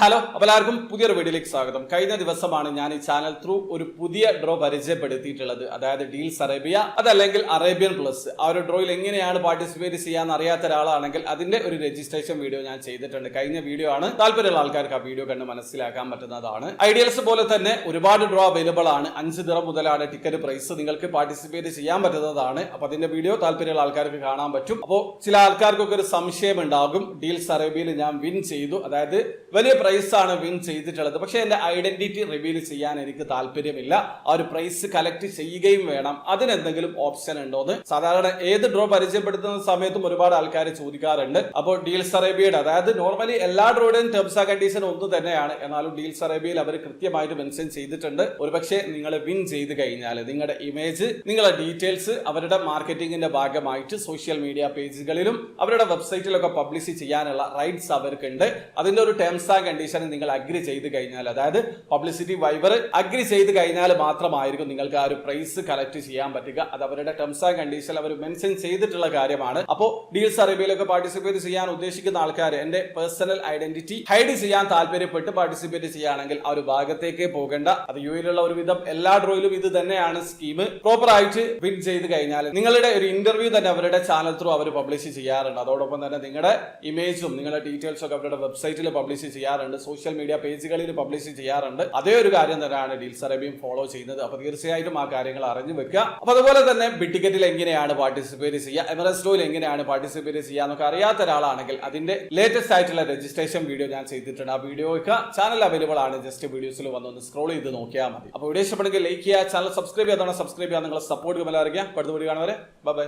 Hello അപ്പോൾ എല്ലാവർക്കും പുതിയൊരു വീഡിയോയിലേക്ക് സ്വാഗതം. കഴിഞ്ഞ ദിവസമാണ് ഞാൻ ഈ ചാനൽ ത്രൂ ഒരു പുതിയ ഡ്രോ പരിചയപ്പെടുത്തിയിട്ടുള്ളത്. അതായത് ഡീൽസ് അറേബ്യ അതല്ലെങ്കിൽ അറേബ്യൻ പ്ലസ്. ആ ഒരു ഡ്രോയിൽ എങ്ങനെയാണ് പാർട്ടിസിപ്പേറ്റ് ചെയ്യാൻ അറിയാത്ത ഒരാളാണെങ്കിൽ അതിന്റെ ഒരു രജിസ്ട്രേഷൻ വീഡിയോ ഞാൻ ചെയ്തിട്ടുണ്ട്. കഴിഞ്ഞ വീഡിയോ ആണ്. താല്പര്യമുള്ള ആൾക്കാർക്ക് ആ വീഡിയോ കണ്ട് മനസ്സിലാക്കാൻ പറ്റുന്നതാണ്. ഐഡിയൽസ് പോലെ തന്നെ ഒരുപാട് ഡ്രോ അവൈലബിൾ ആണ്. 5 ദിറം മുതലാണ് ടിക്കറ്റ് പ്രൈസ്. നിങ്ങൾക്ക് പാർട്ടിസിപ്പേറ്റ് ചെയ്യാൻ പറ്റുന്നതാണ്. അപ്പൊ അതിന്റെ വീഡിയോ താല്പര്യമുള്ള ആൾക്കാർക്ക് കാണാൻ പറ്റും. അപ്പോൾ ചില ആൾക്കാർക്കൊക്കെ ഒരു സംശയം ഉണ്ടാകും, ഡീൽസ് അറേബ്യയിൽ ഞാൻ വിൻ ചെയ്തു, അതായത് വലിയ പ്രൈസ് ആണ് വിൻ ചെയ്തിട്ടുള്ളത്, പക്ഷെ എന്റെ ഐഡന്റിറ്റി റിവീൽ ചെയ്യാൻ എനിക്ക് താല്പര്യമില്ല, ആ ഒരു പ്രൈസ് കളക്ട് ചെയ്യുകയും വേണം, അതിനെന്തെങ്കിലും ഓപ്ഷൻ ഉണ്ടോന്ന് സാധാരണ ഏത് ഡ്രോ പരിചയപ്പെടുത്തുന്ന സമയത്തും ഒരുപാട് ആൾക്കാർ ചോദിക്കാറുണ്ട്. അപ്പോൾ ഡീൽസ് അറേബ്യയുടെ അതായത് നോർമലി എല്ലാ ഡ്രോയുടെയും ടേംസ് ആൻഡ് കണ്ടീഷൻ ഒന്ന് തന്നെയാണ്, എന്നാലും ഡീൽസ് അറേബ്യയിൽ അവർ കൃത്യമായിട്ട് മെൻഷൻ ചെയ്തിട്ടുണ്ട്. ഒരുപക്ഷെ നിങ്ങൾ വിൻ ചെയ്ത് കഴിഞ്ഞാൽ നിങ്ങളുടെ ഇമേജ്, നിങ്ങളുടെ ഡീറ്റെയിൽസ് അവരുടെ മാർക്കറ്റിംഗിന്റെ ഭാഗമായിട്ട് സോഷ്യൽ മീഡിയ പേജുകളിലും അവരുടെ വെബ്സൈറ്റിലൊക്കെ പബ്ലിഷ് ചെയ്യാനുള്ള റൈറ്റ്സ് അവർക്കുണ്ട്. അതിന്റെ ഒരു ടേംസ് ആൻഡ് കണ്ടീഷൻ നിങ്ങൾ അഗ്രി ചെയ്ത് കഴിഞ്ഞാൽ, അതായത് പബ്ലിസിറ്റി വൈബർ അഗ്രി ചെയ്ത് കഴിഞ്ഞാൽ മാത്രമായിരിക്കും നിങ്ങൾക്ക് ആ ഒരു പ്രൈസ് കളക്ട് ചെയ്യാൻ പറ്റുക. അത് അവരുടെ ടേംസ് ആൻഡ് കണ്ടീഷൻ അവർ മെൻഷൻ ചെയ്തിട്ടുള്ള കാര്യമാണ്. അപ്പോൾ ഡീൽസ് അറേബ്യയിലൊക്കെ പാർട്ടിസിപ്പേറ്റ് ചെയ്യാൻ ഉദ്ദേശിക്കുന്ന ആൾക്കാർ എന്റെ പേഴ്സണൽ ഐഡന്റിറ്റി ഹൈഡ് ചെയ്യാൻ താല്പര്യപ്പെട്ട് പാർട്ടിസിപ്പേറ്റ് ചെയ്യുകയാണെങ്കിൽ ആ ഒരു ഭാഗത്തേക്ക് പോകേണ്ട. അത് യുഎയിലുള്ള ഒരുവിധം എല്ലാ ഡ്രോയിലും ഇത് തന്നെയാണ് സ്കീം. പ്രോപ്പർ ആയിട്ട് വിൻ ചെയ്ത് കഴിഞ്ഞാൽ നിങ്ങളുടെ ഒരു ഇന്റർവ്യൂ തന്നെ അവരുടെ ചാനൽ ത്രൂ അവർ പബ്ലിഷ് ചെയ്യാറുണ്ട്. അതോടൊപ്പം തന്നെ നിങ്ങളുടെ ഇമേജും നിങ്ങളുടെ ഡീറ്റെയിൽസും ഒക്കെ അവരുടെ വെബ്സൈറ്റിൽ പബ്ലിഷ് ചെയ്യാറുണ്ട്, സോഷ്യൽ മീഡിയ പേജുകളിൽ പബ്ലിഷ് ചെയ്യാറുണ്ട്. അതേ ഒരു കാര്യം തന്നെയാണ് ഡീൽസ് അറേബ്യയും ഫോളോ ചെയ്യുന്നത്. അപ്പൊ തീർച്ചയായിട്ടും ആ കാര്യങ്ങൾ അറിഞ്ഞു വെക്കുക. അപ്പൊ അതുപോലെ തന്നെ ബിഡ് ടിക്കറ്റിൽ എങ്ങനെയാണ് പാർട്ടിസിപ്പേറ്റ് ചെയ്യുക, എമിറേറ്റ്സ് ഡ്രോയിൽ എങ്ങനെയാണ് പാർട്ടിസിപ്പേറ്റ് ചെയ്യുക എന്നൊക്കെ അറിയാത്ത ഒരാളാണെങ്കിൽ അതിന്റെ ലേറ്റസ്റ്റ് ആയിട്ടുള്ള രജിസ്ട്രേഷൻ വീഡിയോ ഞാൻ ചെയ്തിട്ടുണ്ട്. ആ വീഡിയോ ഒക്കെ ചാനൽ അവൈലബിൾ ആണ്. ജസ്റ്റ് വീഡിയോസിൽ വന്നൊന്ന് സ്ക്രോൾ ചെയ്ത് നോക്കിയാൽ മതി. അപ്പോൾ വീഡിയോ ഇഷ്ടപ്പെടുമെങ്കിൽ ലൈക്ക് ചെയ്യുക, ചാനൽ സബ്സ്ക്രൈബ് ചെയ്യാതാണ് സബ്സ്ക്രൈബ് ചെയ്യാൻ നിങ്ങളെ സപ്പോർട്ട് അറിയിക്കുക. അടുത്ത വീഡിയോ കാണുവരെ ബൈ ബൈ.